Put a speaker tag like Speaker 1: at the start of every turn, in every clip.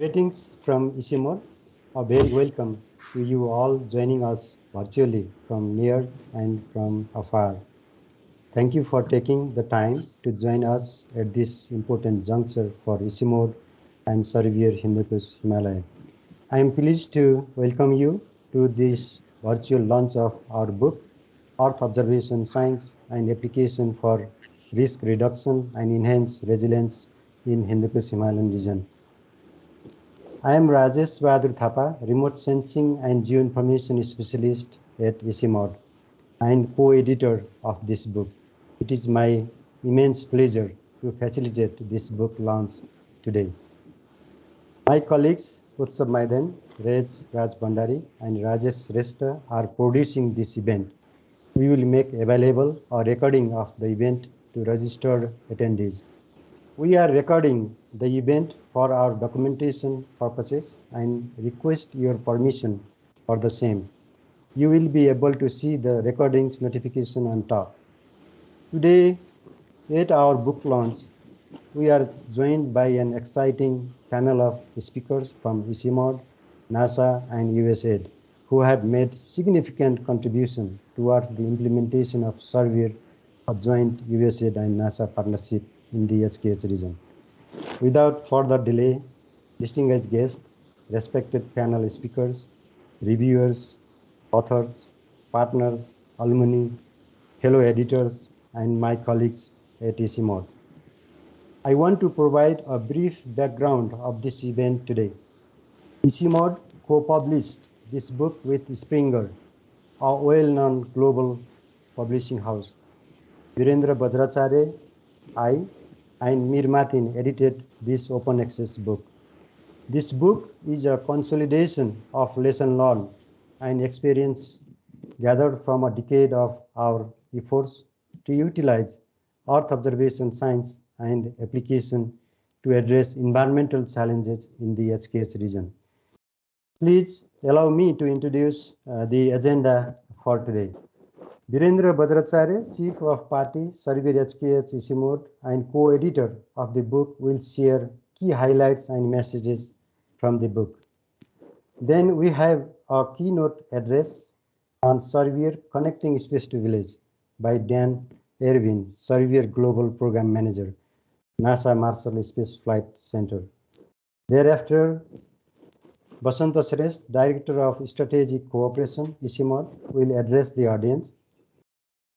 Speaker 1: Greetings from ICIMOD. A very welcome to you all joining us virtually from near and from afar. Thank you for taking the time to join us at this important juncture for ICIMOD and SERVIR Hindu Kush Himalaya. I am pleased to welcome you to this virtual launch of our book, Earth Observation Science and Application for Risk Reduction and Enhanced Resilience in Hindu Kush Himalayan Region. I am Rajesh Bahadur Thapa, Remote Sensing and Geoinformation Specialist at ICIMOD and co-editor of this book. It is my immense pleasure to facilitate this book launch today. My colleagues Utsav Maiden, Raj Bandari and Rajesh Shrestha are producing this event. We will make available a recording of the event to registered attendees. We are recording the event for our documentation purposes and request your permission for the same. You will be able to see the recordings notification on top. Today, at our book launch, we are joined by an exciting panel of speakers from ICIMOD, NASA, and USAID, who have made significant contribution towards the implementation of SERVIR, a joint USAID and NASA partnership in the HKH region. Without further delay, distinguished guests, respected panel speakers, reviewers, authors, partners, alumni, fellow editors, and my colleagues at ICIMOD. I want to provide a brief background of this event today. ICIMOD co-published this book with Springer, a well-known global publishing house. Birendra Bajracharya, I, and Matin edited this open access book. This book is a consolidation of lessons learned and experience gathered from a decade of our efforts to utilize Earth observation science and application to address environmental challenges in the HKH region. Please allow me to introduce the agenda for today. Birendra Bajracharya, Chief of Party, SERVIR-HKH ICIMOD, and co-editor of the book will share key highlights and messages from the book. Then we have a keynote address on SERVIR Connecting Space to Village by Dan Irwin, SERVIR Global Program Manager, NASA Marshall Space Flight Center. Thereafter, Basanta, Director of Strategic Cooperation, ICIMOD, will address the audience.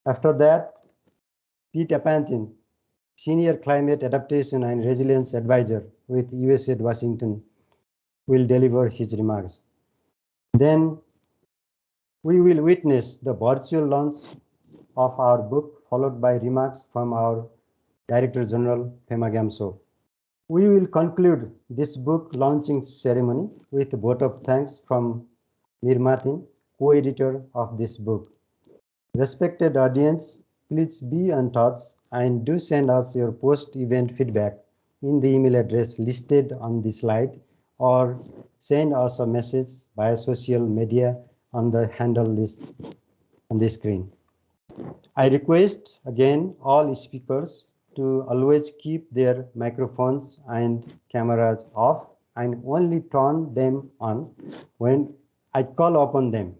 Speaker 1: After that, Epanchin, Senior Climate Adaptation and Resilience Advisor with USAID Washington, will deliver his remarks. Then we will witness the virtual launch of our book, followed by remarks from our Director General, Pema Gyamtsho. We will conclude this book launching ceremony with a vote of thanks from Matin, co-editor of this book. Respected audience, please be in touch and do send us your post-event feedback in the email address listed on the slide or send us a message via social media on the handle list on the screen. I request again all speakers to always keep their microphones and cameras off and only turn them on when I call upon them.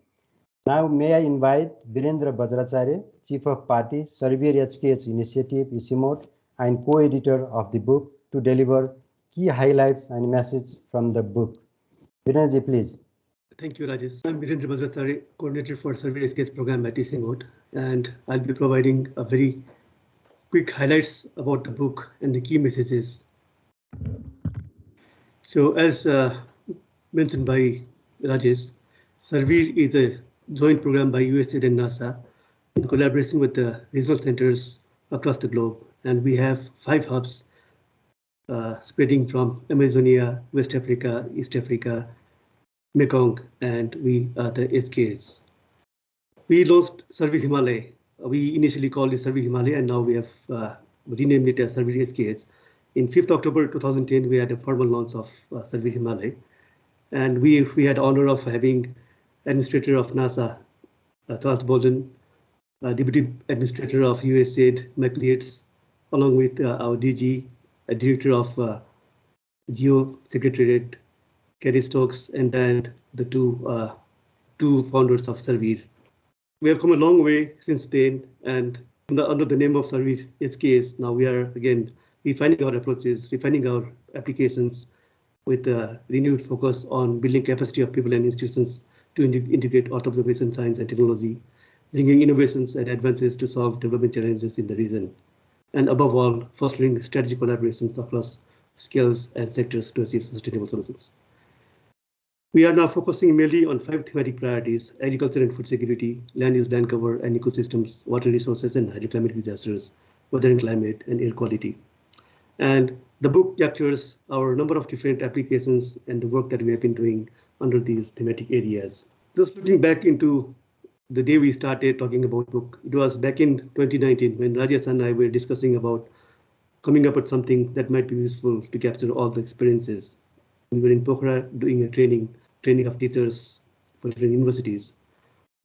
Speaker 1: Now may I invite Birendra Bajracharya, Chief of Party, SERVIR-HKH Initiative, ICIMOD, and co-editor of the book to deliver key highlights and messages from the book. Birendra, please.
Speaker 2: Thank you, Rajesh. I'm Birendra Bajracharya, Coordinator for SERVIR-HKH Program at ICIMOD, and I'll be providing a very quick highlights about the book and the key messages. So as mentioned by Rajesh, SERVIR is a joint program by USAID and NASA in collaboration with the regional centers across the globe. And we have 5 hubs spreading from Amazonia, West Africa, East Africa, Mekong, and we are the HKH. We launched SERVIR-Himalaya. We initially called it SERVIR-Himalaya, and now we have renamed it as SERVIR-HKH. In 5th October 2010, we had a formal launch of SERVIR-Himalaya. And we had honor of having Administrator of NASA, Charles Bolden, Deputy Administrator of USAID, Mike Yates, along with our DG, Director of Geo Secretariat, Kerry Stokes, and then the two founders of SERVIR. We have come a long way since then, and under the name of SERVIR-HKH, now we are again refining our approaches, refining our applications with a renewed focus on building capacity of people and institutions to integrate Earth observation science and technology, bringing innovations and advances to solve development challenges in the region, and above all, fostering strategic collaborations across skills and sectors to achieve sustainable solutions. We are now focusing mainly on 5 thematic priorities: agriculture and food security, land use, land cover and ecosystems, water resources and hydroclimate disasters, weather and climate, and air quality. And the book captures our number of different applications and the work that we have been doing under these thematic areas. Just looking back into the day we started talking about book, it was back in 2019 when Rajesh and I were discussing about coming up with something that might be useful to capture all the experiences. We were in Pokhara doing a training of teachers for different universities.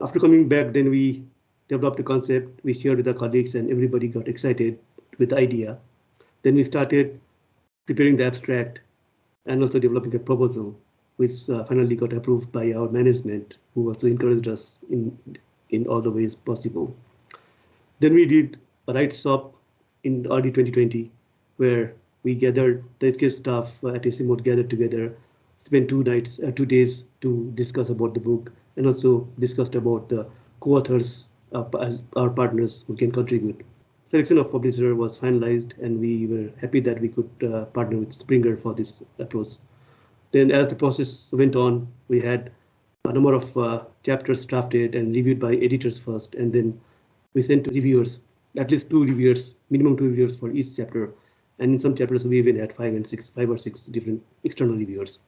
Speaker 2: After coming back, then we developed a concept, we shared with our colleagues, and everybody got excited with the idea. Then we started preparing the abstract and also developing a proposal, which finally got approved by our management, who also encouraged us in all the ways possible. Then we did a write-up in early 2020, where we gathered the HK staff at ICIMOD gathered together, spent 2 days to discuss about the book, and also discussed about the co-authors as our partners who can contribute. Selection of publisher was finalized, and we were happy that we could partner with Springer for this approach. Then as the process went on, we had a number of chapters drafted and reviewed by editors first, and then we sent to reviewers, at least 2 reviewers, minimum 2 reviewers for each chapter. And in some chapters, we even had 5 or 6 different external reviewers.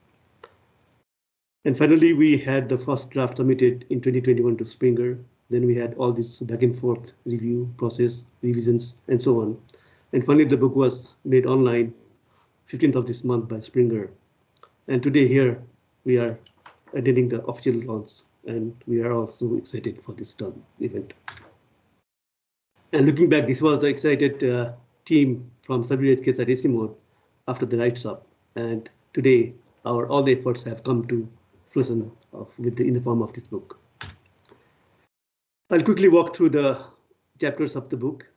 Speaker 2: And finally, we had the first draft submitted in 2021 to Springer. Then we had all this back and forth review process, revisions, and so on. And finally, the book was made online 15th of this month by Springer. And today here, we are attending the official launch, and we are also excited for this event. And looking back, this was the excited team from SERVIR-HKH at ICIMOD after the write-up. And today, all the efforts have come to fruition in the form of this book. I'll quickly walk through the chapters of the book.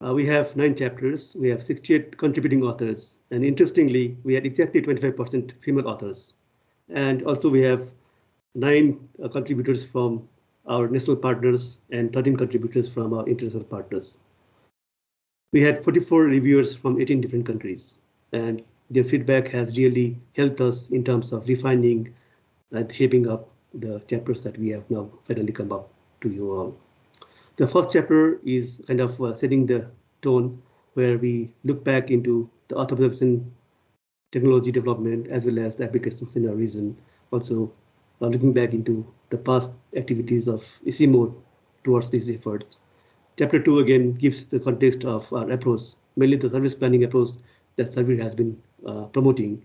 Speaker 2: We have 9 chapters. We have 68 contributing authors. And interestingly, we had exactly 25% female authors. And also we have 9 contributors from our national partners and 13 contributors from our international partners. We had 44 reviewers from 18 different countries, and their feedback has really helped us in terms of refining and shaping up the chapters that we have now finally come up to you all. The first chapter is kind of setting the tone, where we look back into the Earth observation technology development as well as the applications in our region. Also looking back into the past activities of ICIMOD towards these efforts. Chapter 2 again gives the context of our approach, mainly the service planning approach that SERVIR has been promoting.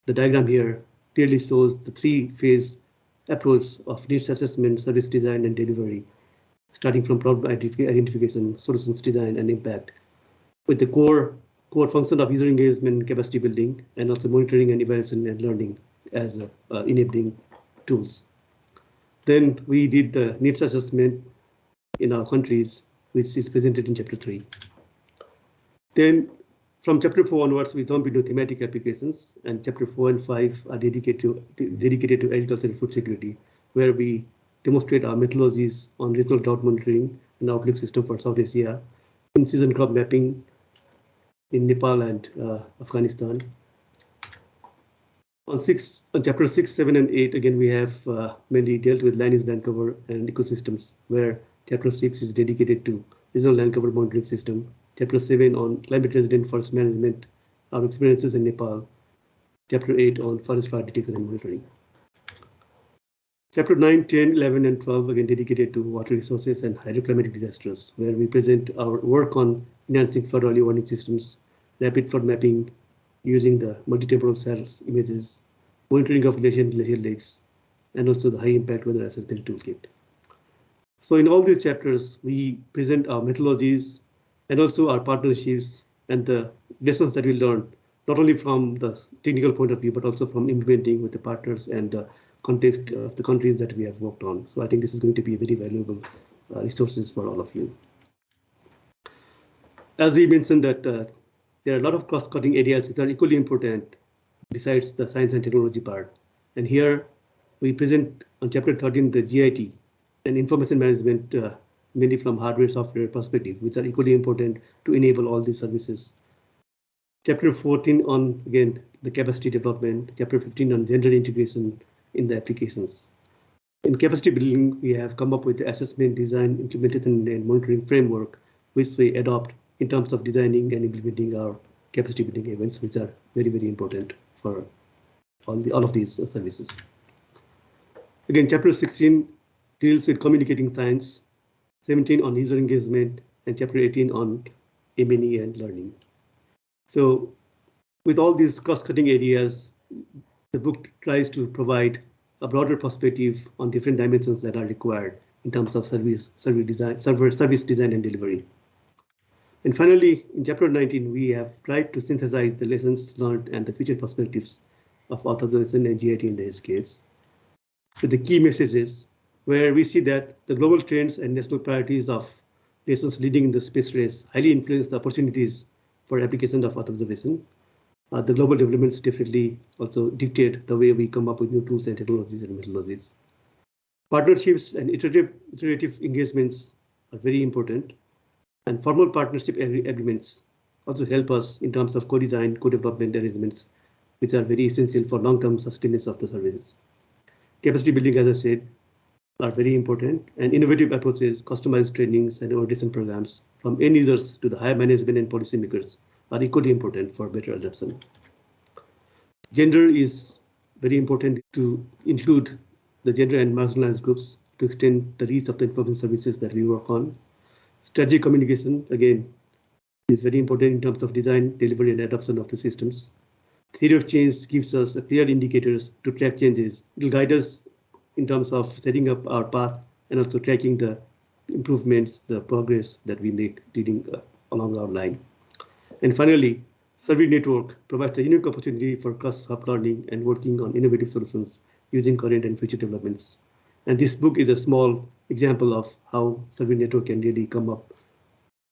Speaker 2: The diagram here clearly shows the 3-phase approach of needs assessment, service design, and delivery, starting from problem identification, solutions design, and impact, with the core function of user engagement, capacity building, and also monitoring and evaluation and learning as enabling tools. Then we did the needs assessment in our countries, which is presented in chapter 3. Then from chapter 4 onwards, we jump into thematic applications, and chapter 4 and 5 are dedicated to agriculture and food security, where we demonstrate our methodologies on regional drought monitoring and outlook system for South Asia, in-season crop mapping in Nepal and Afghanistan. On chapter 6, 7, and 8, again, we have mainly dealt with land use, land cover, and ecosystems, where chapter 6 is dedicated to regional land cover monitoring system. Chapter 7 on climate resilient forest management, our experiences in Nepal. Chapter 8 on forest fire detection and monitoring. Chapter 9, 10, 11, and 12 again dedicated to water resources and hydroclimatic disasters, where we present our work on enhancing flood early warning systems, rapid flood mapping using the multi-temporal cells images, monitoring of glacial lakes, and also the high impact weather assessment toolkit. So in all these chapters, we present our methodologies and also our partnerships and the lessons that we learned, not only from the technical point of view, but also from implementing with the partners and the context of the countries that we have worked on. So I think this is going to be a very valuable resources for all of you. As we mentioned that there are a lot of cross-cutting areas which are equally important besides the science and technology part. And here we present on chapter 13 the GIT and information management, mainly from hardware software perspective, which are equally important to enable all these services. Chapter 14 on, again, the capacity development, chapter 15 on gender integration in the applications. In capacity building, we have come up with the assessment, design, implementation, and monitoring framework, which we adopt in terms of designing and implementing our capacity building events, which are very, very important for all of these services. Again, chapter 16 deals with communicating science, 17 on user engagement, and chapter 18 on M&E and learning. So with all these cross-cutting areas, the book tries to provide a broader perspective on different dimensions that are required in terms of service design and delivery. And finally, in chapter 19, we have tried to synthesize the lessons learned and the future perspectives of authorization and GIT in the SKHs, with the key messages where we see that the global trends and national priorities of nations leading in the space race highly influence the opportunities for application of authorization. The global developments definitely also dictate the way we come up with new tools and technologies and methodologies. Partnerships and iterative engagements are very important, and formal partnership agreements also help us in terms of co-design, co-development arrangements, which are very essential for long-term sustenance of the services. Capacity building, as I said, are very important, and innovative approaches, customized trainings and orientation programs from end users to the higher management and policymakers are equally important for better adoption. Gender is very important to include the gender and marginalized groups to extend the reach of the information services that we work on. Strategic communication, again, is very important in terms of design, delivery, and adoption of the systems. Theory of change gives us clear indicators to track changes. It will guide us in terms of setting up our path and also tracking the improvements, the progress that we make along our line. And finally, SERVIR network provides a unique opportunity for cross-hub learning and working on innovative solutions using current and future developments. And this book is a small example of how SERVIR network can really come up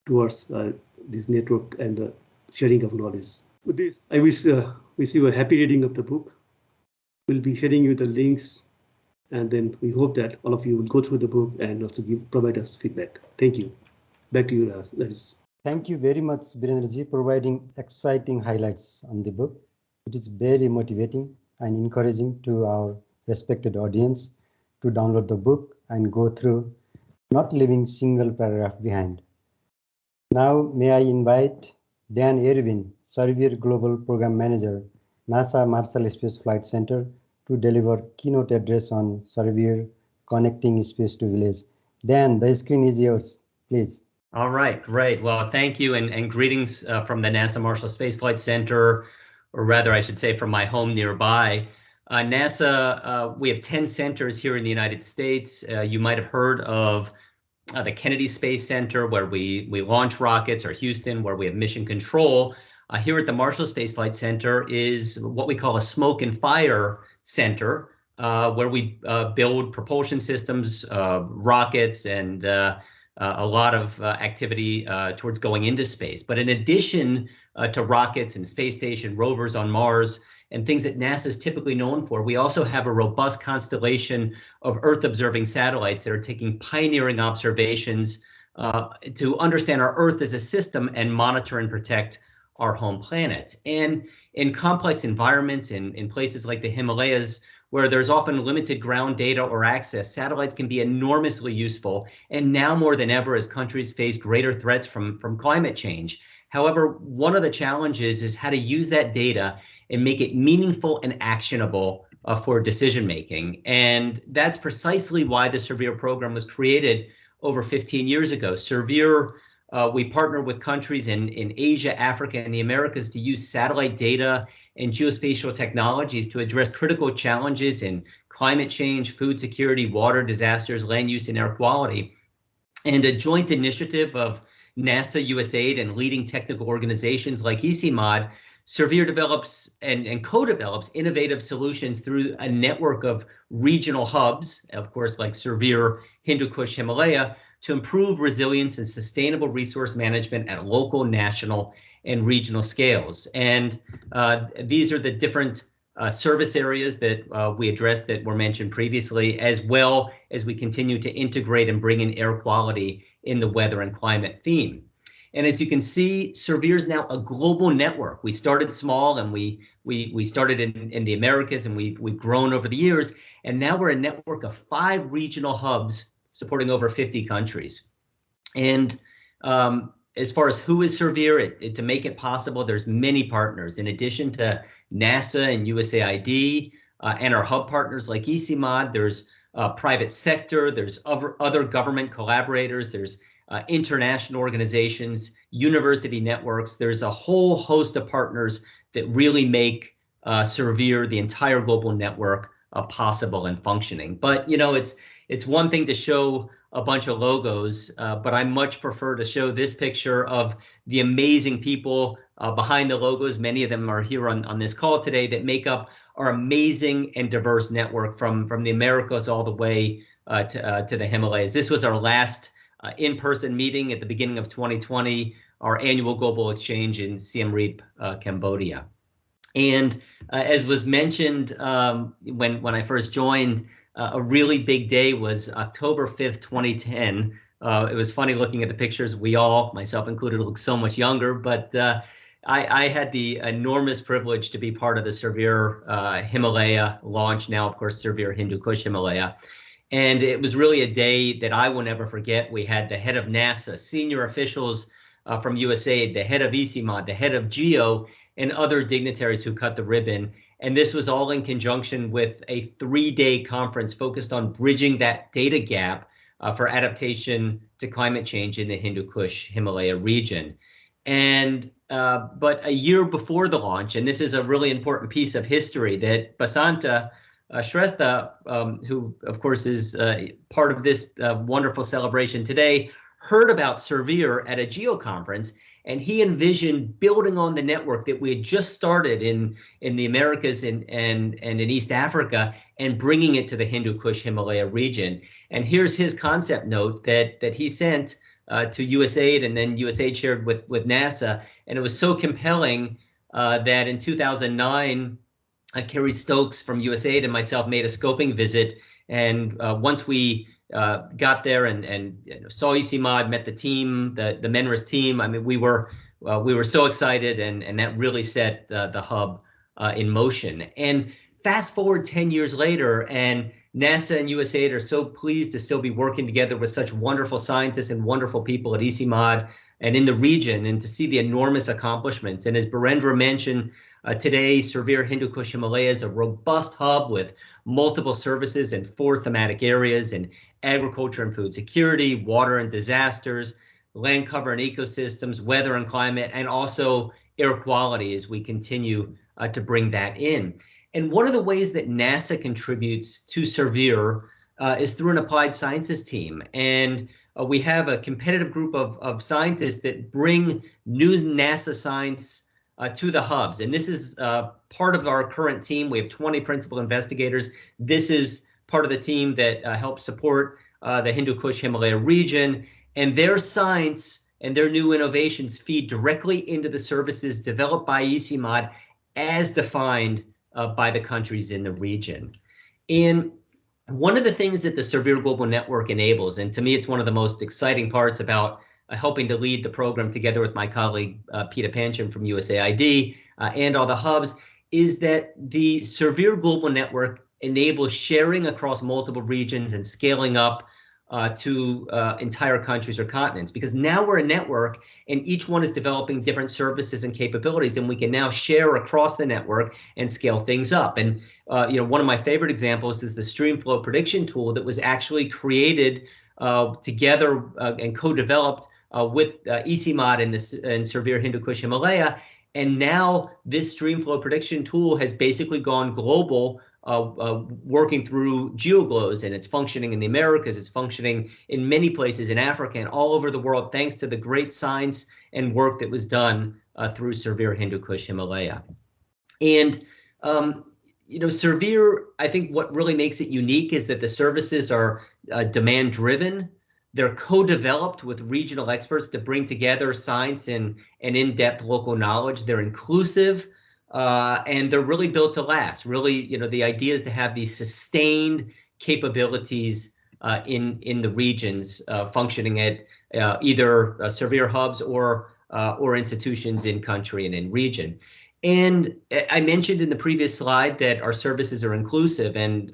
Speaker 2: towards this network and the sharing of knowledge. With this, I wish you a happy reading of the book. We'll be sharing you the links, and then we hope that all of you will go through the book and also provide us feedback. Thank you. Back to you, Rajesh.
Speaker 1: Thank you very much, Birendraji, providing exciting highlights on the book. It is very motivating and encouraging to our respected audience to download the book and go through, not leaving single paragraph behind. Now, may I invite Dan Irwin, SERVIR Global Program Manager, NASA Marshall Space Flight Center, to deliver keynote address on SERVIR Connecting Space to Village. Dan, the screen is yours, please.
Speaker 3: All right, great. Well, thank you, and greetings from the NASA Marshall Space Flight Center, or rather, I should say, from my home nearby. NASA, we have 10 centers here in the United States. You might have heard of the Kennedy Space Center, where we launch rockets, or Houston, where we have mission control. Here at the Marshall Space Flight Center is what we call a smoke and fire center, where we build propulsion systems, rockets, and a lot of activity towards going into space. But in addition to rockets and space station rovers on Mars and things that NASA is typically known for, we also have a robust constellation of Earth-observing satellites that are taking pioneering observations to understand our Earth as a system and monitor and protect our home planet. And in complex environments, in places like the Himalayas, where there's often limited ground data or access, satellites can be enormously useful, and now more than ever as countries face greater threats from climate change. However, one of the challenges is how to use that data and make it meaningful and actionable for decision making. And that's precisely why the SERVIR program was created over 15 years ago. SERVIR, we partner with countries in Asia, Africa, and the Americas to use satellite data and geospatial technologies to address critical challenges in climate change, food security, water disasters, land use, and air quality. And a joint initiative of NASA, USAID, and leading technical organizations like ICIMOD, SERVIR develops and co-develops innovative solutions through a network of regional hubs, of course, like SERVIR Hindu Kush Himalaya, to improve resilience and sustainable resource management at local, national, and regional scales. And these are the different service areas that we addressed that were mentioned previously, as well as we continue to integrate and bring in air quality in the weather and climate theme. And as you can see, SERVIR is now a global network. We started small, and we started in the Americas, and we've grown over the years. And now we're a network of 5 regional hubs supporting over 50 countries. And as far as who is SERVIR, to make it possible, there's many partners. In addition to NASA and USAID and our hub partners like ICIMOD, there's private sector, there's other government collaborators, there's international organizations, university networks. There's a whole host of partners that really make SERVIR, the entire global network, possible and functioning. But you know, it's one thing to show a bunch of logos, but I much prefer to show this picture of the amazing people behind the logos. Many of them are here on this call today that make up our amazing and diverse network from the Americas all the way to the Himalayas. This was our last in-person meeting at the beginning of 2020, our annual global exchange in Siem Reap, Cambodia. And as was mentioned when I first joined, a really big day was October 5th, 2010. It was funny looking at the pictures. We all, myself included, look so much younger, but I had the enormous privilege to be part of the SERVIR Himalaya launch, now of course SERVIR Hindu Kush Himalaya. And it was really a day that I will never forget. We had the head of NASA, senior officials from USAID, the head of ICIMOD, the head of GEO, and other dignitaries who cut the ribbon. And this was all in conjunction with a 3-day conference focused on bridging that data gap for adaptation to climate change in the Hindu Kush Himalaya region. And but a year before the launch, and this is a really important piece of history, that Basanta, Shrestha, who of course is part of this wonderful celebration today, heard about SERVIR at a GEO conference, and he envisioned building on the network that we had just started in the Americas and in East Africa, and bringing it to the Hindu Kush Himalaya region. And here's his concept note that he sent to USAID, and then USAID shared with NASA, and it was so compelling that in 2009, Kerry Stokes from USAID and myself made a scoping visit, and once we got there and saw ICIMOD, met the team, the Menris team, I mean, we were so excited, and that really set the hub in motion. And fast forward 10 years later, and NASA and USAID are so pleased to still be working together with such wonderful scientists and wonderful people at ICIMOD and in the region, and to see the enormous accomplishments. And as Birendra mentioned, today, SERVIR Hindu Kush Himalaya is a robust hub with multiple services in 4 thematic areas in agriculture and food security, water and disasters, land cover and ecosystems, weather and climate, and also air quality as we continue to bring that in. And one of the ways that NASA contributes to SERVIR is through an applied sciences team. And we have a competitive group of scientists that bring new NASA science to the hubs. And this is part of our current team. We have 20 principal investigators. This is part of the team that helps support the Hindu Kush Himalaya region. And their science and their new innovations feed directly into the services developed by ICIMOD as defined by the countries in the region. And one of the things that the SERVIR Global Network enables, and to me it's one of the most exciting parts about helping to lead the program together with my colleague Epanchin from USAID and all the hubs, is that the SERVIR Global Network enables sharing across multiple regions and scaling up to entire countries or continents, because now we're a network and each one is developing different services and capabilities, and we can now share across the network and scale things up. And you know, one of my favorite examples is the stream flow prediction tool that was actually created together and co-developed with ICIMOD and SERVIR Hindu Kush Himalaya. And now this stream flow prediction tool has basically gone global, working through GeoGlows, and it's functioning in the Americas, it's functioning in many places in Africa and all over the world, thanks to the great science and work that was done through SERVIR Hindu Kush Himalaya. And SERVIR, I think what really makes it unique is that the services are demand driven. They're co-developed with regional experts to bring together science and in-depth local knowledge. They're inclusive, and they're really built to last. Really, the idea is to have these sustained capabilities in the regions functioning at either SERVIR hubs or institutions in country and in region. And I mentioned in the previous slide that our services are inclusive, and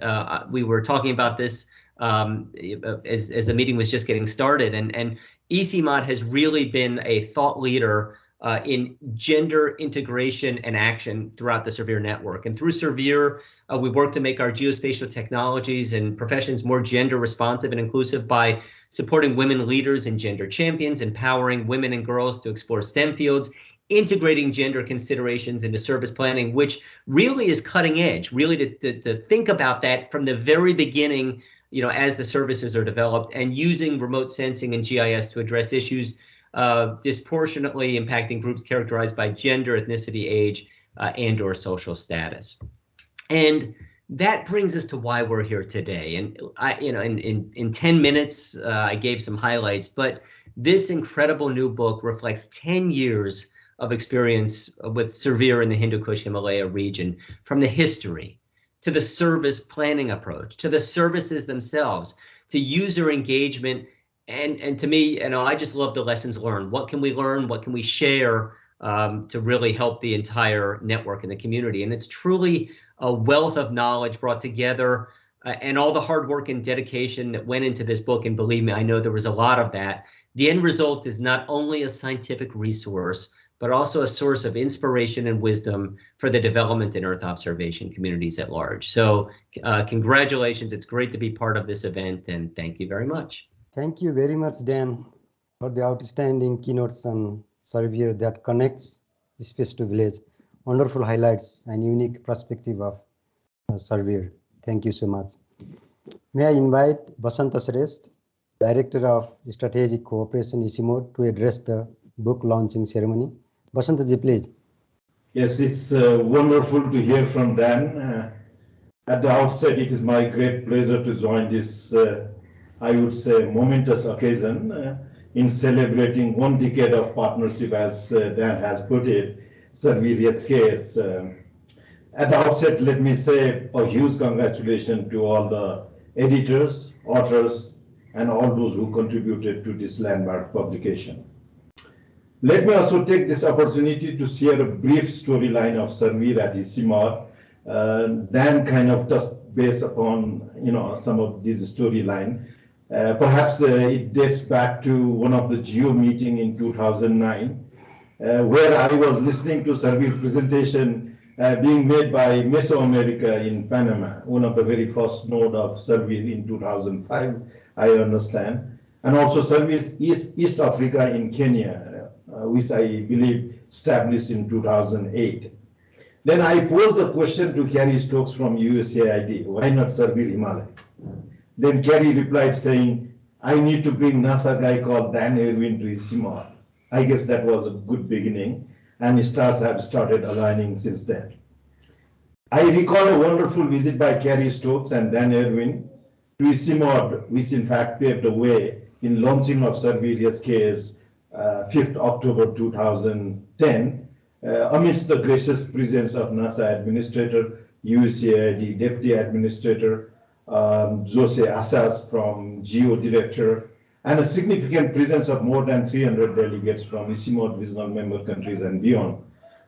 Speaker 3: we were talking about this as the meeting was just getting started. And ICIMOD has really been a thought leader in gender integration and action throughout the SERVIR network. And through SERVIR, we work to make our geospatial technologies and professions more gender responsive and inclusive by supporting women leaders and gender champions, empowering women and girls to explore STEM fields, integrating gender considerations into service planning, which really is cutting edge, really to think about that from the very beginning, as the services are developed, and using remote sensing and GIS to address issues disproportionately impacting groups characterized by gender, ethnicity, age, and or social status. And that brings us to why we're here today. And in 10 minutes, I gave some highlights, but this incredible new book reflects 10 years of experience with SERVIR in the Hindu Kush Himalaya region, from the history to the service planning approach, to the services themselves, to user engagement. And to me, I just love the lessons learned. What can we learn? What can we share to really help the entire network and the community? And it's truly a wealth of knowledge brought together, and all the hard work and dedication that went into this book. And believe me, I know there was a lot of that. The end result is not only a scientific resource, but also a source of inspiration and wisdom for the development and Earth observation communities at large. So congratulations. It's great to be part of this event, and thank you very much.
Speaker 1: Thank you very much, Dan, for the outstanding keynotes on SERVIR that connects space to village. Wonderful highlights and unique perspective of SERVIR. Thank you so much. May I invite Basanta Shrestha, Director of Strategic Cooperation ICIMOD, to address the book launching ceremony. Basanta ji, please.
Speaker 4: Yes, it's wonderful to hear from Dan. At the outset, it is my great pleasure to join this I would say momentous occasion in celebrating 1 decade of partnership, as Dan has put it, SERVIR-HKH. At the outset, let me say a huge congratulations to all the editors, authors, and all those who contributed to this landmark publication. Let me also take this opportunity to share a brief storyline of SERVIR at ICIMOD. Dan kind of just based upon some of this storyline. Perhaps it dates back to one of the GEO meeting in 2009, where I was listening to SERVIR presentation being made by Mesoamerica in Panama, one of the very first node of SERVIR in 2005, I understand, and also SERVIR East Africa in Kenya, which I believe established in 2008. Then I posed the question to Carrie Stokes from USAID, why not SERVIR Himalaya? Then Carrie replied saying, I need to bring NASA guy called Dan Irwin to ICIMOD. I guess that was a good beginning, and stars have started aligning since then. I recall a wonderful visit by Carrie Stokes and Dan Irwin to ICIMOD, which in fact paved the way in launching of SERVIR-HKH 5th October 2010, amidst the gracious presence of NASA Administrator, USAID Deputy Administrator, Jose Asas from GEO Director, and a significant presence of more than 300 delegates from ICIMOD regional member countries and beyond,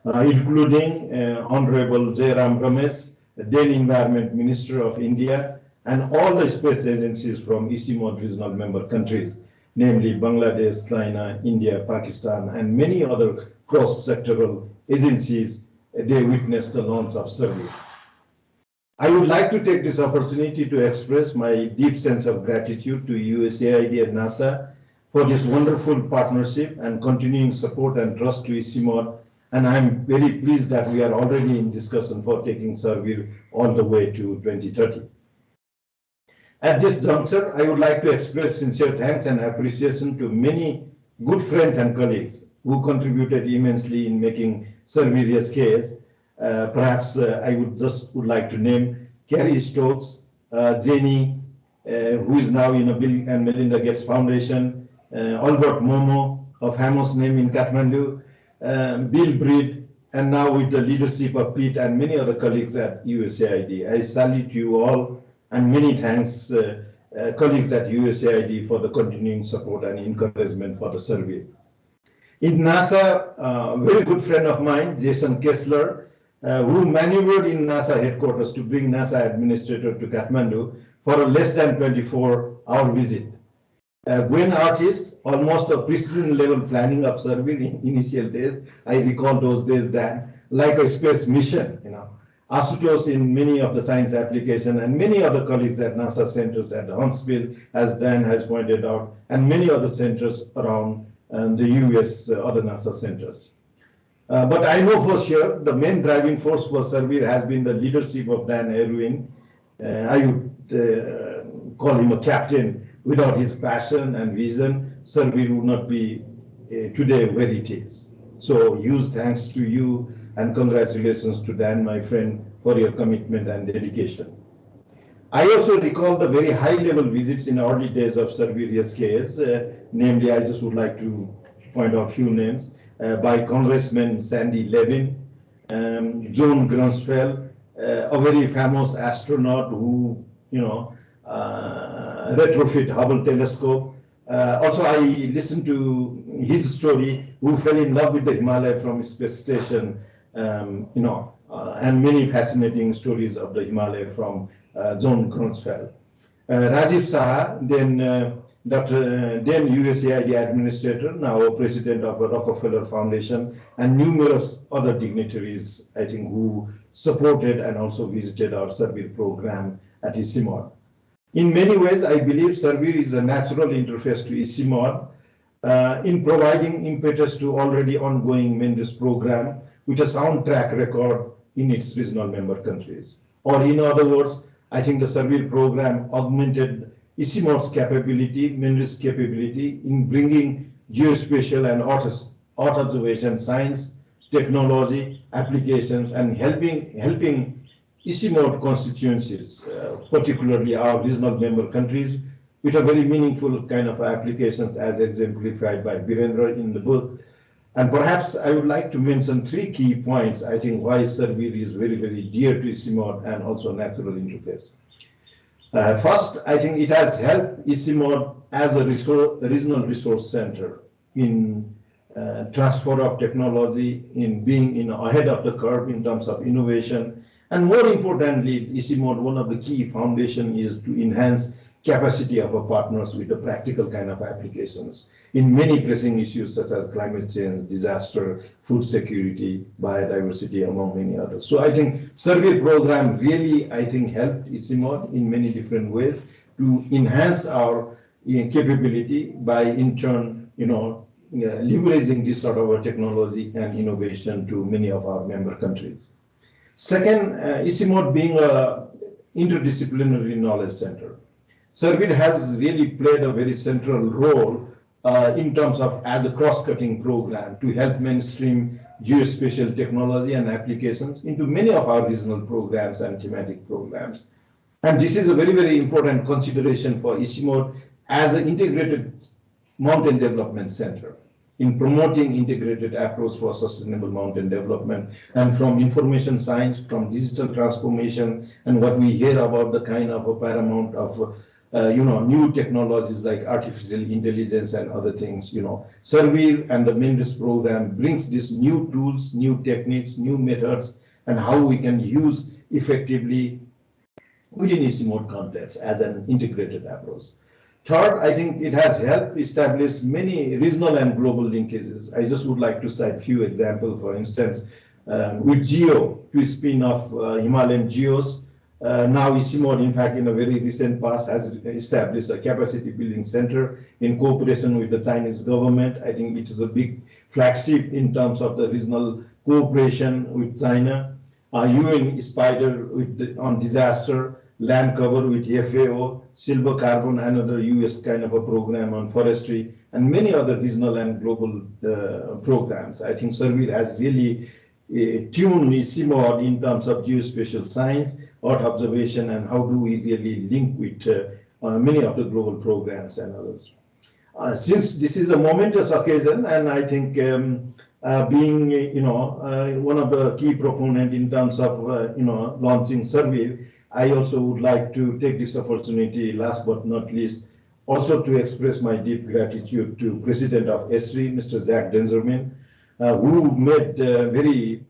Speaker 4: including Honorable Jairam Ramesh, then Environment Minister of India, and all the space agencies from ICIMOD regional member countries, namely Bangladesh, China, India, Pakistan, and many other cross-sectoral agencies. They witnessed the launch of SERVIR. I would like to take this opportunity to express my deep sense of gratitude to USAID and NASA for this wonderful partnership and continuing support and trust to ICIMOD, and I'm very pleased that we are already in discussion for taking SERVIR all the way to 2030. At this juncture, I would like to express sincere thanks and appreciation to many good friends and colleagues who contributed immensely in making SERVIR-HKH. Perhaps I would like to name Carrie Stokes, Jenny, who is now in a Bill and Melinda Gates Foundation, Albert Momo of famous name in Kathmandu, Bill Breed, and now with the leadership of Pete and many other colleagues at USAID. I salute you all, and many thanks colleagues at USAID for the continuing support and encouragement for the survey. In NASA, a very good friend of mine, Jason Kessler, who maneuvered in NASA headquarters to bring NASA administrator to Kathmandu for a less than 24-hour visit. Gwen Artist, almost a precision level planning of survey in initial days. I recall those days, Dan, like a space mission, Asutosh in many of the science application, and many other colleagues at NASA centers at Huntsville, as Dan has pointed out, and many other centers around the US, other NASA centers. But I know for sure the main driving force for SERVIR has been the leadership of Dan Irwin. I would call him a captain. Without his passion and vision, SERVIR would not be today where it is. So huge thanks to you and congratulations to Dan, my friend, for your commitment and dedication. I also recall the very high-level visits in early days of SERVIR-HKH. Namely, I just would like to point out a few names by Congressman Sandy Levin, John Grunsfeld, a very famous astronaut who, retrofit Hubble telescope. Also, I listened to his story, who fell in love with the Himalaya from space station, and many fascinating stories of the Himalaya from John Grunsfeld. Rajiv Saha, then then USAID administrator, now president of the Rockefeller Foundation, and numerous other dignitaries, I think, who supported and also visited our SERVIR program at ICIMOD. In many ways, I believe SERVIR is a natural interface to ICIMOD in providing impetus to already ongoing MENDES program with a sound track record in its regional member countries. Or in other words, I think the SERVIR program augmented ICIMOD's capability, MENDES capability in bringing geospatial and Earth observation science, technology, applications, and helping ICIMOD constituencies, particularly our regional member countries, with a very meaningful kind of applications as exemplified by Birendra in the book. And perhaps I would like to mention 3 key points, I think, why SERVIR is very, very dear to ICIMOD and also natural interface. First, I think it has helped ICIMOD as a regional resource center in transfer of technology, in being ahead of the curve in terms of innovation. And more importantly, ICIMOD, one of the key foundation is to enhance capacity of our partners with the practical kind of applications in many pressing issues such as climate change, disaster, food security, biodiversity, among many others. So I think SERVIR program really, I think, helped ICIMOD in many different ways to enhance our capability by, in turn, leveraging this sort of technology and innovation to many of our member countries. Second, ICIMOD being a interdisciplinary knowledge center. SERVIR has really played a very central role in terms of as a cross-cutting program to help mainstream geospatial technology and applications into many of our regional programs and thematic programs. And this is a very, very important consideration for ICIMOD as an integrated mountain development center in promoting integrated approach for sustainable mountain development, and from information science, from digital transformation, and what we hear about the kind of a paramount of new technologies like artificial intelligence and other things. SERVIR and the MENDES program brings these new tools, new techniques, new methods, and how we can use effectively within ICIMOD context as an integrated approach. Third, I think it has helped establish many regional and global linkages. I just would like to cite a few examples. For instance, with GEO, to spin off Himalayan GEOs, now ICIMOD, in fact, in a very recent past, has established a capacity building center in cooperation with the Chinese government. I think it is a big flagship in terms of the regional cooperation with China. UN Spider on disaster, land cover with FAO, Silver Carbon, another US kind of a program on forestry, and many other regional and global programs. I think SERVIR has really tuned ICIMOD in terms of geospatial science, Earth observation, and how do we really link with many of the global programs and others. Since this is a momentous occasion, and I think being one of the key proponent in terms of launching SERVIR, I also would like to take this opportunity, last but not least, also to express my deep gratitude to President of ESRI, Mr. Zach Denzelman, who made very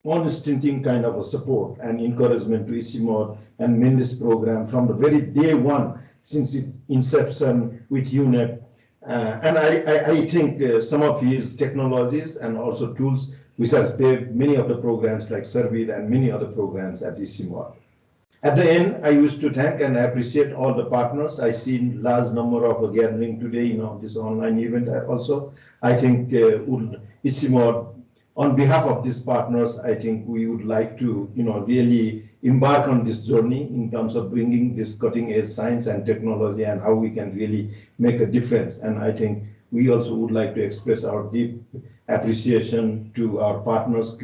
Speaker 4: unstinting kind of a support and encouragement to ICIMOD and main this program from the very day one since its inception with UNEP. And I think some of his technologies and also tools which has paved many of the programs like SERVIR and many other programs at ICIMOD. At the end, I used to thank and appreciate all the partners. I see large number of gathering today, this online event also. I think ICIMOD, on behalf of these partners, I think we would like to, really embark on this journey in terms of bringing this cutting edge science and technology and how we can really make a difference. And I think we also would like to express our deep appreciation to our partners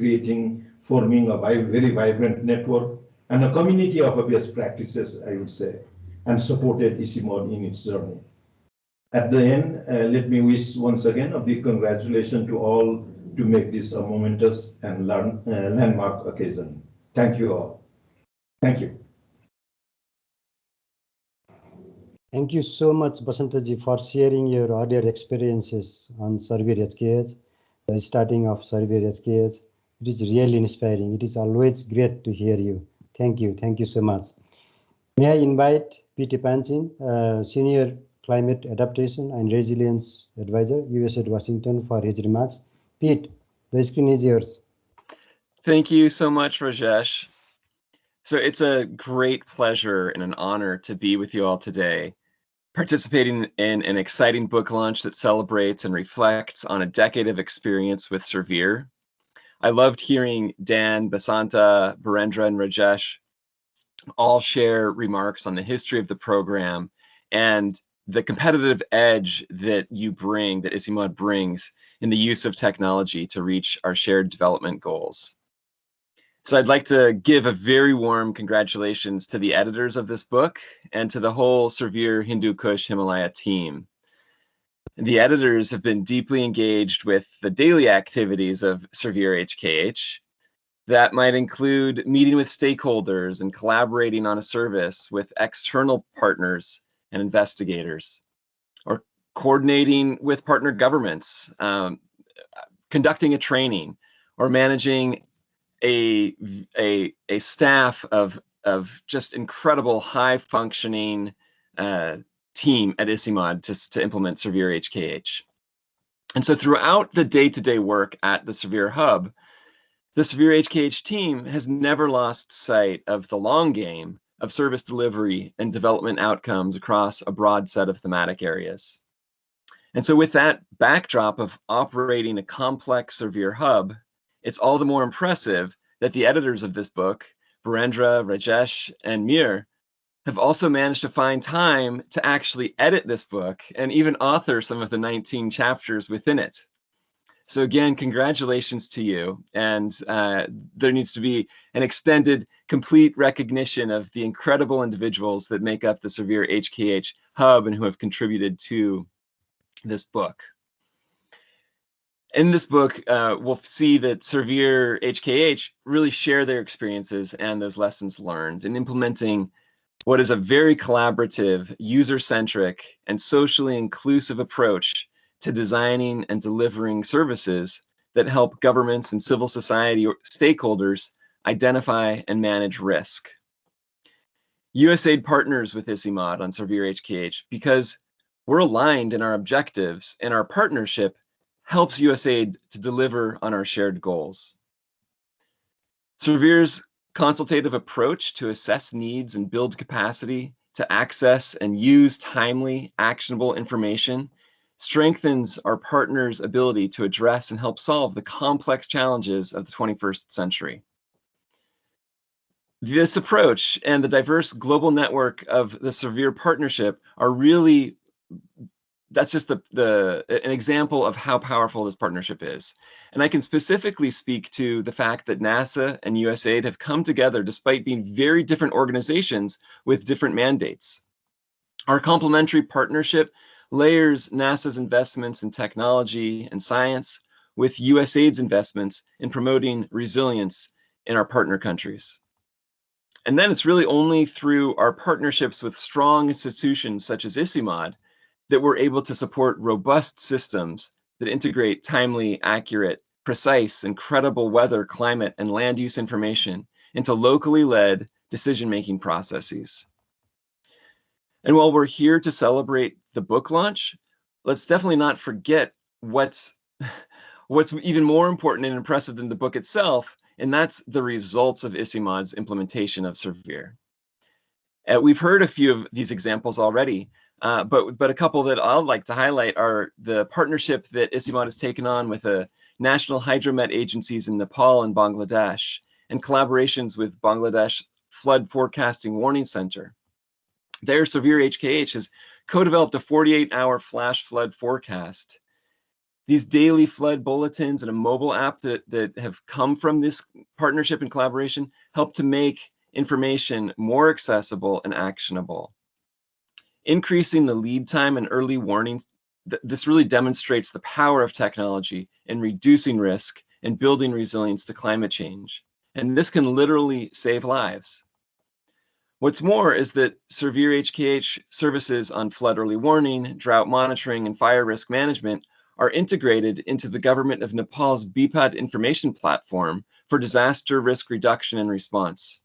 Speaker 4: forming a very vibrant network and a community of best practices, I would say, and supported ICIMOD in its journey. At the end, let me wish once again a big congratulations to all to make this a momentous and landmark occasion. Thank you all. Thank you.
Speaker 1: Thank you so much, Basantaji, for sharing your earlier experiences on SERVIR-HKH, the starting of SERVIR-HKH. It is really inspiring. It is always great to hear you. Thank you. Thank you so much. May I invite Pete Epanchin, Senior Climate Adaptation and Resilience Advisor, USAID Washington, for his remarks. Pete, the screen is yours.
Speaker 5: Thank you so much, Rajesh. So it's a great pleasure and an honor to be with you all today, participating in an exciting book launch that celebrates and reflects on a decade of experience with SERVIR. I loved hearing Dan, Basanta, Birendra, and Rajesh all share remarks on the history of the program and the competitive edge that ICIMOD brings in the use of technology to reach our shared development goals. So I'd like to give a very warm congratulations to the editors of this book and to the whole SERVIR Hindu Kush Himalaya team. The editors have been deeply engaged with the daily activities of SERVIR-HKH. That might include meeting with stakeholders and collaborating on a service with external partners and investigators, or coordinating with partner governments, conducting a training, or managing a staff of just incredible high-functioning team at ICIMOD to implement SERVIR-HKH. And so throughout the day-to-day work at the SERVIR Hub, the SERVIR-HKH team has never lost sight of the long game of service delivery and development outcomes across a broad set of thematic areas. And so with that backdrop of operating a complex SERVIR Hub, it's all the more impressive that the editors of this book, Birendra, Rajesh, and Mir, have also managed to find time to actually edit this book and even author some of the 19 chapters within it. So again, congratulations to you. And there needs to be an extended, complete recognition of the incredible individuals that make up the SERVIR-HKH Hub and who have contributed to this book. In this book, we'll see that SERVIR-HKH really share their experiences and those lessons learned in implementing what is a very collaborative, user-centric, and socially inclusive approach to designing and delivering services that help governments and civil society stakeholders identify and manage risk. USAID partners with ICIMOD on SERVIR-HKH because we're aligned in our objectives, and our partnership helps USAID to deliver on our shared goals. SERVIR's consultative approach to assess needs and build capacity to access and use timely, actionable information strengthens our partners' ability to address and help solve the complex challenges of the 21st century. This approach and the diverse global network of the SERVIR partnership are really, that's just an example of how powerful this partnership is. And I can specifically speak to the fact that NASA and USAID have come together despite being very different organizations with different mandates. Our complementary partnership layers NASA's investments in technology and science with USAID's investments in promoting resilience in our partner countries. And then it's really only through our partnerships with strong institutions such as ICIMOD that we're able to support robust systems that integrate timely, accurate, precise, and credible weather, climate, and land use information into locally led decision-making processes. And while we're here to celebrate the book launch, let's definitely not forget what's even more important and impressive than the book itself, and that's the results of ICIMOD's implementation of SERVIR. We've heard a few of these examples already, but a couple that I'd like to highlight are the partnership that ICIMOD has taken on with the national hydromet agencies in Nepal and Bangladesh, and collaborations with Bangladesh Flood Forecasting Warning Center. There, SERVIR-HKH has co-developed a 48-hour flash flood forecast. These daily flood bulletins and a mobile app that have come from this partnership and collaboration help to make information more accessible and actionable. Increasing the lead time and early warning, this really demonstrates the power of technology in reducing risk and building resilience to climate change. And this can literally save lives. What's more is that SERVIR-HKH services on flood early warning, drought monitoring, and fire risk management are integrated into the government of Nepal's BPAD information platform for disaster risk reduction and response.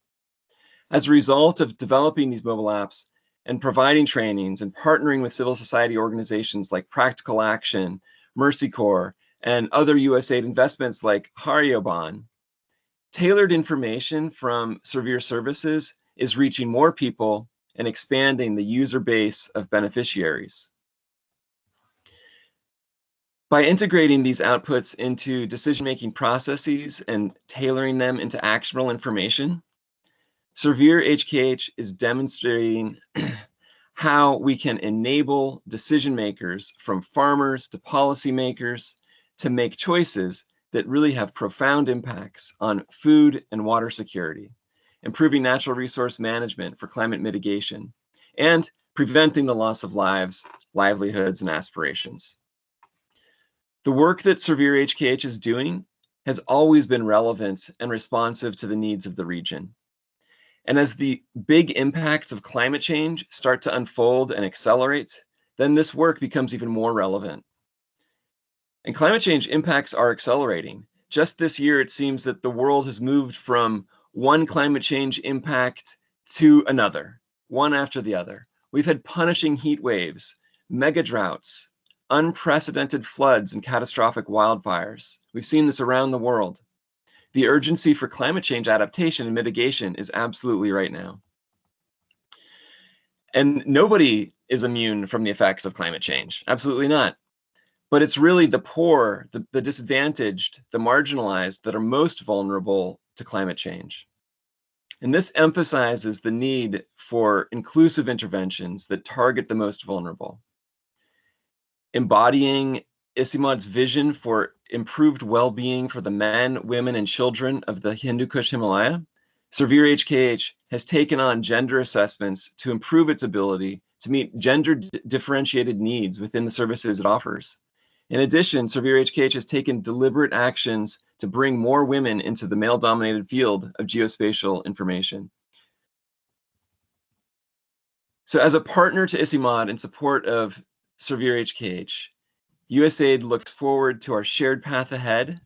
Speaker 5: As a result of developing these mobile apps and providing trainings and partnering with civil society organizations like Practical Action, Mercy Corps, and other USAID investments like Haryoban, tailored information from SERVIR services is reaching more people and expanding the user base of beneficiaries. By integrating these outputs into decision-making processes and tailoring them into actionable information, SERVIR-HKH is demonstrating how we can enable decision makers, from farmers to policymakers, to make choices that really have profound impacts on food and water security, improving natural resource management for climate mitigation, and preventing the loss of lives, livelihoods, and aspirations. The work that SERVIR-HKH is doing has always been relevant and responsive to the needs of the region. And as the big impacts of climate change start to unfold and accelerate, then this work becomes even more relevant. And climate change impacts are accelerating. Just this year, it seems that the world has moved from one climate change impact to another, one after the other. We've had punishing heat waves, mega droughts, unprecedented floods, and catastrophic wildfires. We've seen this around the world. The urgency for climate change adaptation and mitigation is absolutely right now. And nobody is immune from the effects of climate change, absolutely not. But it's really the poor, the disadvantaged, the marginalized that are most vulnerable to climate change. And this emphasizes the need for inclusive interventions that target the most vulnerable. Embodying ICIMOD's vision for improved well-being for the men, women, and children of the Hindu Kush Himalaya, SERVIR-HKH has taken on gender assessments to improve its ability to meet gender-differentiated needs within the services it offers. In addition, SERVIR-HKH has taken deliberate actions to bring more women into the male-dominated field of geospatial information. So as a partner to ICIMOD in support of SERVIR-HKH, USAID looks forward to our shared path ahead,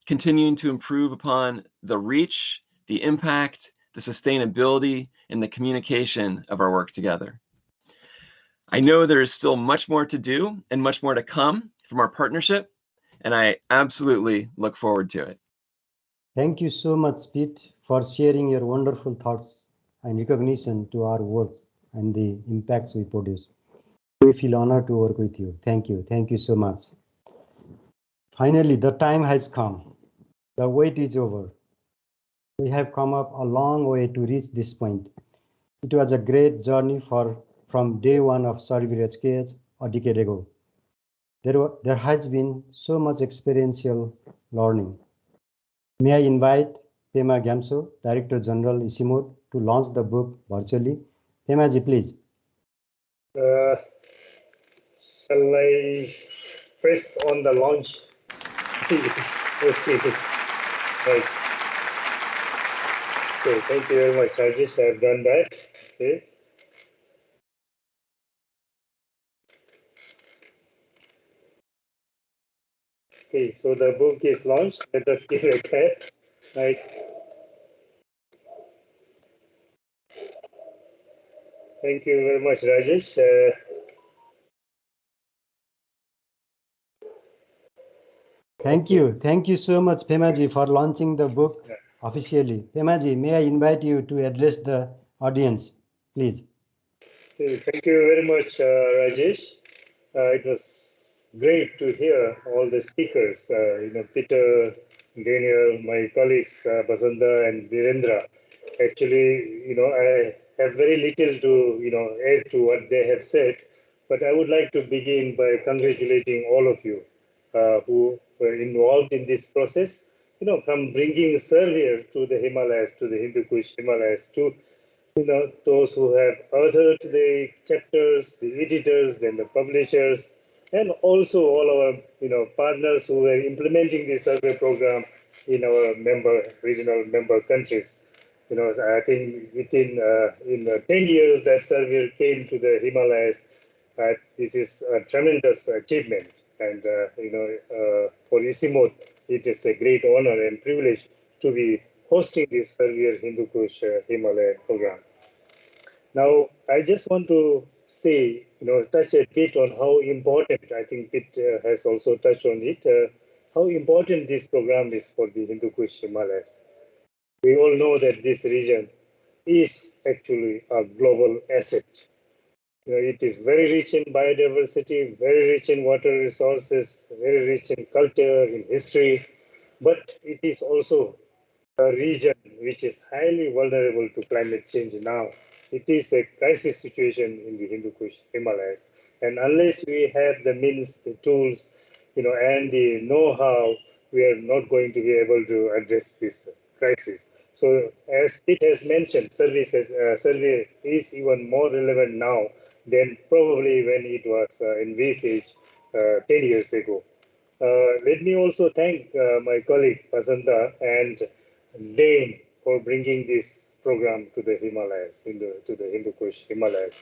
Speaker 5: continuing to improve upon the reach, the impact, the sustainability, and the communication of our work together. I know there is still much more to do and much more to come from our partnership, and I absolutely look forward to it.
Speaker 1: Thank you so much, Pete, for sharing your wonderful thoughts and recognition to our work and the impacts we produce. We feel honored to work with you. Thank you. Thank you so much. Finally, the time has come. The wait is over. We have come up a long way to reach this point. It was a great journey from day one of SERVIR-HKH a decade ago. There has been so much experiential learning. May I invite Pema Gyamtsho, Director General ICIMOD, to launch the book virtually. Pema ji, please.
Speaker 6: Shall I press on the launch? Okay. Right. Okay, thank you very much, Rajesh. I have done that. Okay. Okay, so the book is launched. Let us give a clap. Right. Thank you very much, Rajesh.
Speaker 1: Thank you. Thank you so much, Pema ji, for launching the book officially. Pema ji, may I invite you to address the audience, please.
Speaker 6: Okay, thank you very much, Rajesh. It was great to hear all the speakers, Peter, Daniel, my colleagues, Basanta and Birendra. Actually, I have very little to, add to what they have said, but I would like to begin by congratulating all of you who were involved in this process, from bringing SERVIR to the Himalayas, to the Hindu Kush Himalayas, to those who have authored the chapters, the editors, then the publishers, and also all our partners who were implementing the survey program in our regional member countries. I think within in 10 years that survey came to the Himalayas. This is a tremendous achievement, and for ICIMOD, it is a great honor and privilege to be hosting this SERVIR Hindu Kush Himalaya program. Now, I just want to say, touch a bit on how important, I think Pete has also touched on it, how important this program is for the Hindu Kush Himalayas. We all know that this region is actually a global asset. It is very rich in biodiversity, very rich in water resources, very rich in culture, in history, but it is also a region which is highly vulnerable to climate change now. It is a crisis situation in the Hindu Kush Himalayas. And unless we have the means, the tools, and the know-how, we are not going to be able to address this crisis. So as Pete has mentioned, survey is even more relevant now than probably when it was envisaged 10 years ago. Let me also thank my colleague Basanta and Lane for bringing this program to the Himalayas, to the Hindu Kush Himalayas.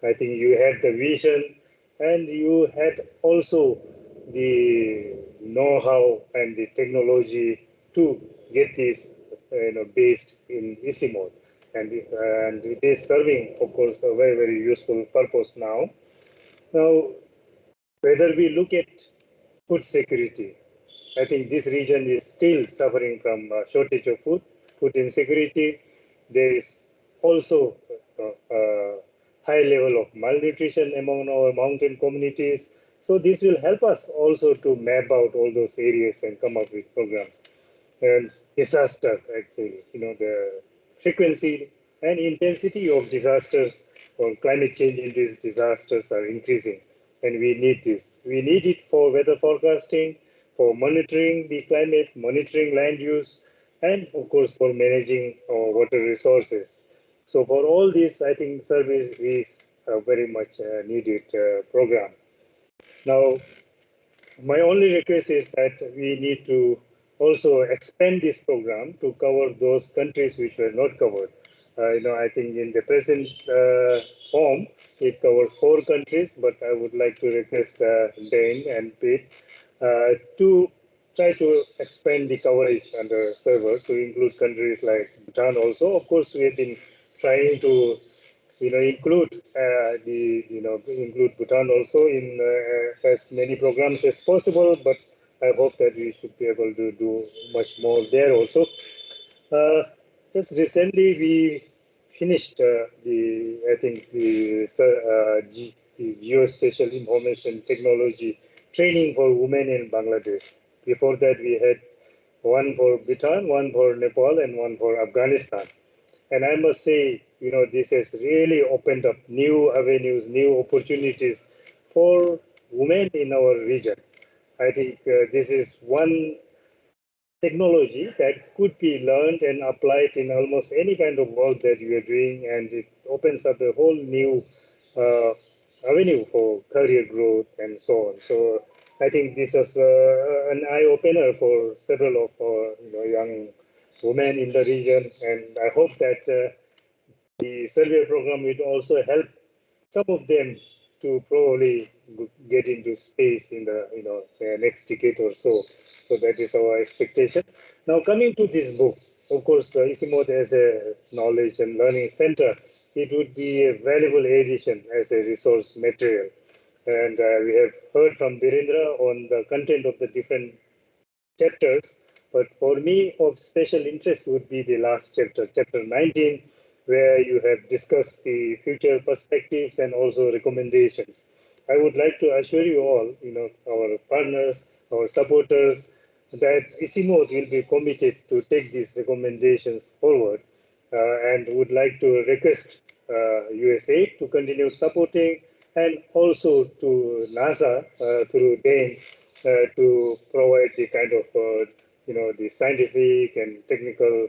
Speaker 6: I think you had the vision and you had also the know-how and the technology to get this based in ICIMOD. And it is serving, of course, a very, very useful purpose now. Now, whether we look at food security, I think this region is still suffering from a shortage of food insecurity. There is also a high level of malnutrition among our mountain communities. So this will help us also to map out all those areas and come up with programs. And disaster, actually, the frequency and intensity of disasters or climate change-induced disasters are increasing. And we need this. We need it for weather forecasting, for monitoring the climate, monitoring land use, and of course for managing our water resources. So for all this, I think service is a very much needed program. Now, my only request is that we need to also expand this program to cover those countries which were not covered. I think in the present form, it covers 4 countries, but I would like to request Dane and Pete to try to expand the coverage under server to include countries like Bhutan also. Of course, we have been trying to include Bhutan also in as many programs as possible, but I hope that we should be able to do much more there also. Just recently we finished the Geospatial Information Technology training for women in Bangladesh. Before that, we had one for Bhutan, one for Nepal, and one for Afghanistan. And I must say, this has really opened up new avenues, new opportunities for women in our region. I think this is one technology that could be learned and applied in almost any kind of work that you are doing, and it opens up a whole new avenue for career growth and so on. So I think this is an eye-opener for several of our young women in the region, and I hope that the survey program will also help some of them to probably get into space in the next decade or so. So that is our expectation. Now coming to this book, of course, ICIMOD as a knowledge and learning center, it would be a valuable addition as a resource material. And we have heard from Birendra on the content of the different chapters, but for me of special interest would be the last chapter, chapter 19, where you have discussed the future perspectives and also recommendations. I would like to assure you all, our partners, our supporters, that ICIMOD will be committed to take these recommendations forward and would like to request USAID to continue supporting, and also to NASA through DANE to provide the kind of the scientific and technical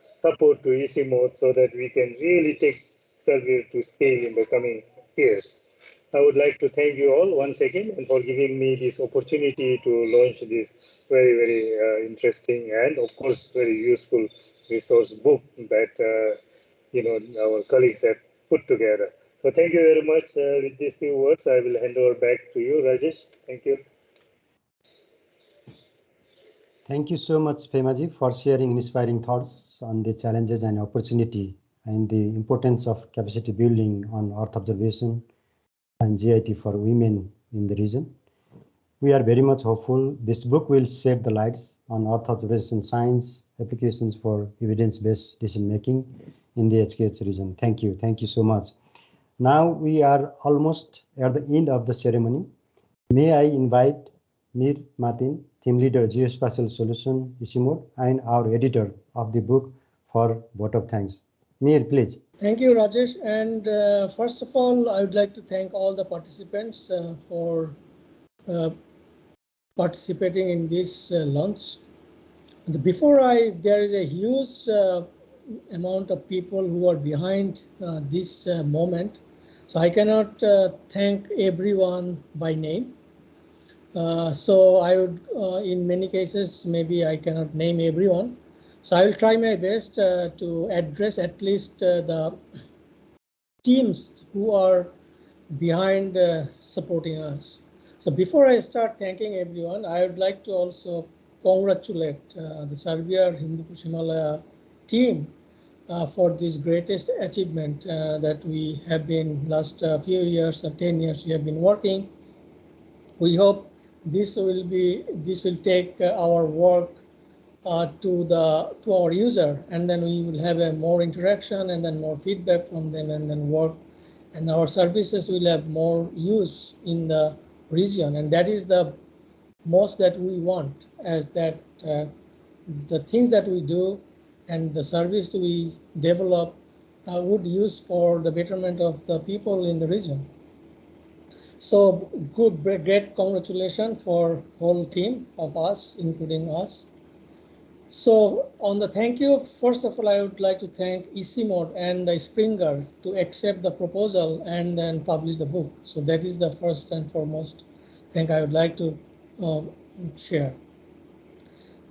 Speaker 6: support to ICIMOD so that we can really take SERVIR to scale in the coming years. I would like to thank you all once again and for giving me this opportunity to launch this very, very interesting and, of course, very useful resource book that our colleagues have put together. So thank you very much. With these few words, I will hand over back to you, Rajesh. Thank you.
Speaker 1: Thank you so much, Pemaji, for sharing inspiring thoughts on the challenges and opportunity and the importance of capacity building on Earth observation and GIT for women in the region. We are very much hopeful this book will shed the lights on Earth observation science applications for evidence-based decision-making in the HKH region. Thank you. Thank you so much. Now we are almost at the end of the ceremony. May I invite Mir Matin, Team Leader, Geospatial Solution, ICIMOD, and our editor of the book for vote of thanks. Mir, please.
Speaker 7: Thank you, Rajesh. And first of all, I would like to thank all the participants for participating in this launch. Before there is a huge amount of people who are behind this moment. So I cannot thank everyone by name. So I would, in many cases, maybe I cannot name everyone. So I will try my best to address at least the teams who are behind supporting us. So before I start thanking everyone, I would like to also congratulate the SERVIR Hindu Kush Himalaya team for this greatest achievement that we have been last few years, 10 years we have been working. We hope this will take our work to our user, and then we will have a more interaction and then more feedback from them, and then work, and our services will have more use in the region. And that is the most that we want, as that the things that we do and the service we develop would use for the betterment of the people in the region. So good, great congratulations for whole team of us, including us. So on the thank you, first of all, I would like to thank ICIMOD and Springer to accept the proposal and then publish the book. So that is the first and foremost thing I would like to share.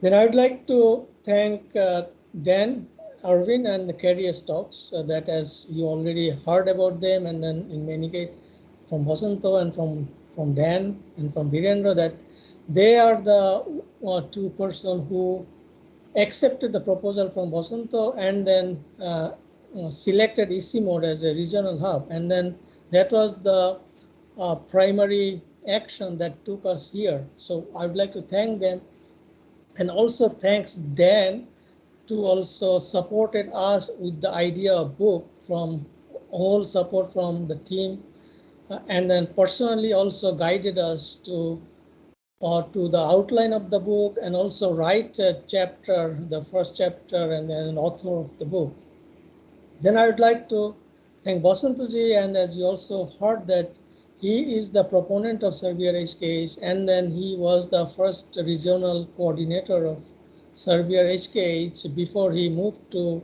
Speaker 7: Then I would like to thank Dan, Irwin, and the Carrier Stocks that, as you already heard about them, and then in many cases from Basanta and from Dan and from Birendra, that they are the two persons who accepted the proposal from Basanta and then selected ICIMOD as a regional hub. And then that was the primary action that took us here. So I would like to thank them, and also thanks Dan to also supported us with the idea of book, from all support from the team, and then personally also guided us to or to the outline of the book, and also write a chapter, the first chapter, and then an author of the book. Then I would like to thank Basantaji, and as you also heard that he is the proponent of SERVIR-HKH, and then he was the first regional coordinator of SERVIR-HKH before he moved to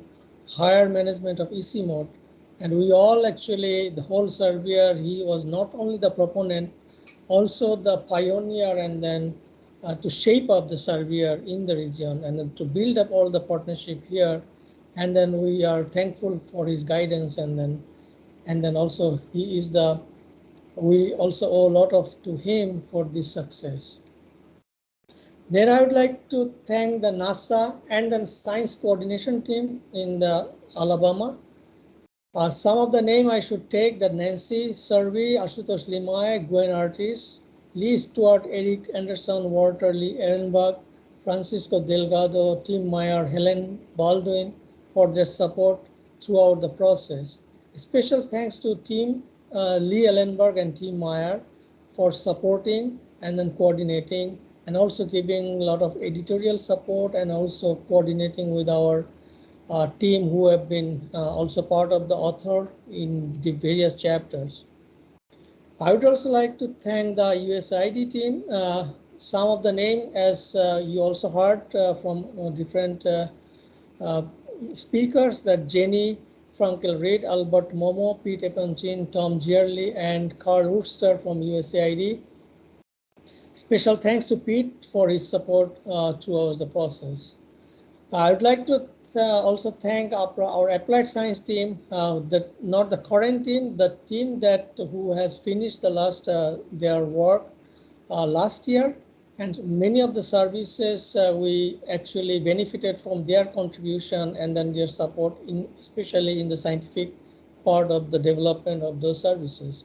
Speaker 7: higher management of ICIMOD. And we all actually, the whole SERVIR, he was not only the proponent, also the pioneer, and then to shape up the SERVIR in the region, and then to build up all the partnership here. And then we are thankful for his guidance, and then also he is the, we also owe a lot of to him for this success. Then I would like to thank the NASA and the science coordination team in the Alabama. Some of the name I should take: the Nancy, Survey, Ashutosh Limay, Gwen Artis, Lee Stewart, Eric Anderson, Walter Lee Ehrenberg, Francisco Delgado, Tim Meyer, Helen Baldwin for their support throughout the process. Special thanks to Team Lee Ellenberg and Tim Meyer for supporting and then coordinating, and also giving a lot of editorial support, and also coordinating with our team who have been also part of the author in the various chapters. I would also like to thank the USAID team. Some of the name, as you also heard from different speakers, that Jenny Frankel-Reed, Albert Momo, Pete Epanchin, Tom Gierley, and Carl Wooster from USAID. Special thanks to Pete for his support throughout the process. I would like to also thank our applied science team, not the current team, the team that who has finished the last their work last year, and many of the services we actually benefited from their contribution and then their support, especially in the scientific part of the development of those services.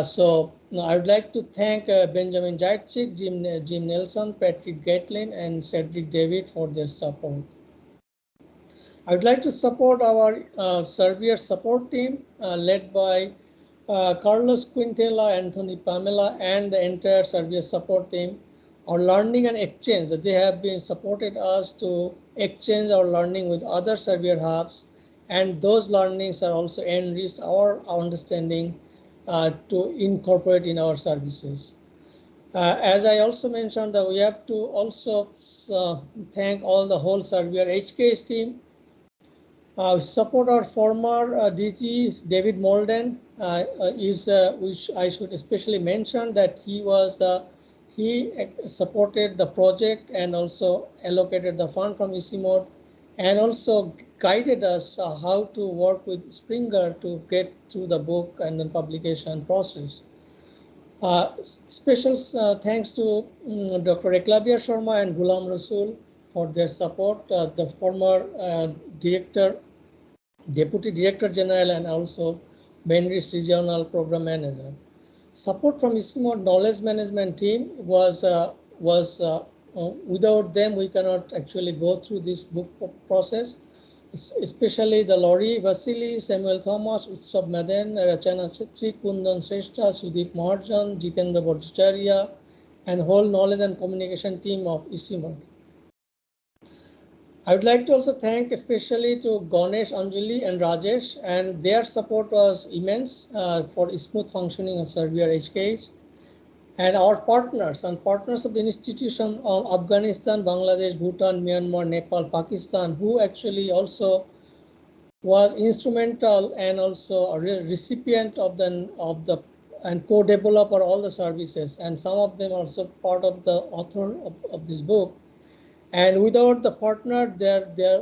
Speaker 7: So I would like to thank Benjamin Jaitchik, Jim Nelson, Patrick Gatlin, and Cedric David for their support. I would like to support our SERVIR support team led by Carlos Quintela, Anthony Pamela, and the entire SERVIR support team. Our learning and exchange, they have been supported us to exchange our learning with other SERVIR hubs, and those learnings are also enriched our understanding to incorporate in our services. As I also mentioned, that we have to also thank all the whole SERVIR-HKH team. Support our former DG David Molden which I should especially mention that he supported the project and also allocated the fund from ICIMOD, and also guided us how to work with Springer to get through the book and the publication process. Special thanks to Dr. Eklavia Sharma and Ghulam Rasul for their support, the former Deputy Director General, and also Benris Regional Program Manager. Support from ICIMOD knowledge management team was without them we cannot actually go through this book process, especially the Laurie Vasily, Samuel Thomas, Utsav Madan, Rachana Chetri, Kundan Shrestha, Sudeep Maharjan, Jitendra Bhattacharya, and whole knowledge and communication team of ICIMOD. I would like to also thank especially to Ganesh, Anjali, and Rajesh, and their support was immense for smooth functioning of SERVIR-HKH. And our partners of the institution of Afghanistan, Bangladesh, Bhutan, Myanmar, Nepal, Pakistan, who actually also was instrumental and also a recipient of the and co-developer all the services, and some of them also part of the author of this book. And without the partner,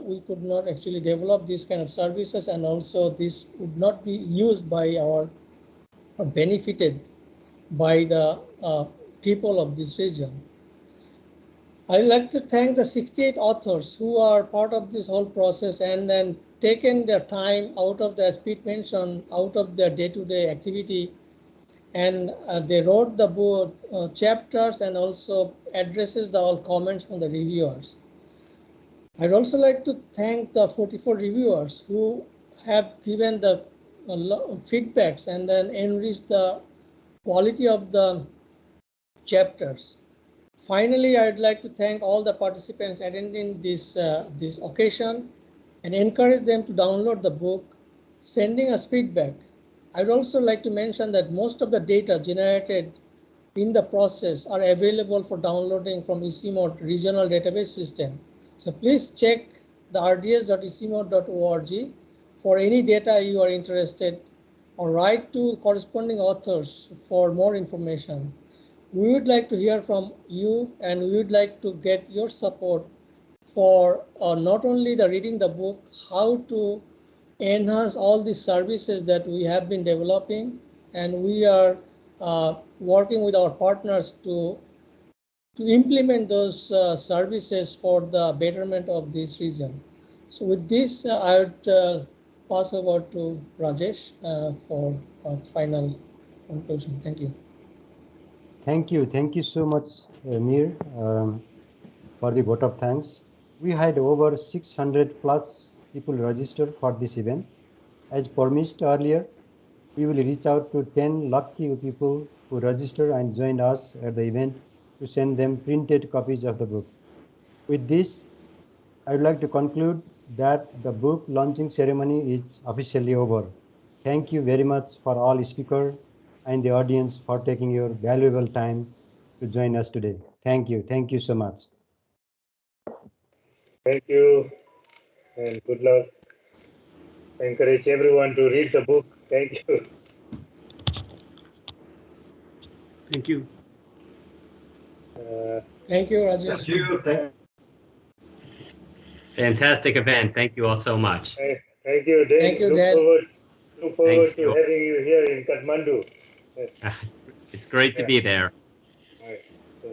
Speaker 7: we could not actually develop these kind of services, and also this would not be used by or benefited by the people of this region. I'd like to thank the 68 authors who are part of this whole process and then taken their time out of, as Pete mentioned, out of their day-to-day activity, and they wrote the book chapters and also addresses all comments from the reviewers. I'd also like to thank the 44 reviewers who have given the feedbacks and then enriched the quality of the chapters. Finally, I would like to thank all the participants attending this occasion and encourage them to download the book, sending us feedback. I would also like to mention that most of the data generated in the process are available for downloading from ICIMOD regional database system. So please check the rds.icimod.org for any data you are interested, or write to corresponding authors for more information. We would like to hear from you, and we would like to get your support for not only the reading the book, how to enhance all these services that we have been developing, and we are working with our partners to implement those services for the betterment of this region. So with this, I would pass over to Rajesh for a final conclusion. Thank you.
Speaker 1: Thank you so much, Mir, for the vote of thanks. We had over 600 plus people registered for this event. As promised earlier, we will reach out to 10 lucky people who register and join us at the event to send them printed copies of the book. With this, I would like to conclude that the book launching ceremony is officially over. Thank you very much for all speakers and the audience for taking your valuable time to join us today. Thank you. Thank you so much.
Speaker 6: Thank you and good luck. I encourage everyone to read the book. Thank you.
Speaker 2: Thank you.
Speaker 7: Thank you, Rajesh.
Speaker 4: Thank you.
Speaker 3: Fantastic event. Thank you all so much.
Speaker 6: Thank you, Dave.
Speaker 7: Thank you,
Speaker 6: look
Speaker 7: Dad.
Speaker 6: forward
Speaker 3: Thanks.
Speaker 6: to having you here in Kathmandu.
Speaker 3: It's great to be there.
Speaker 6: All right. So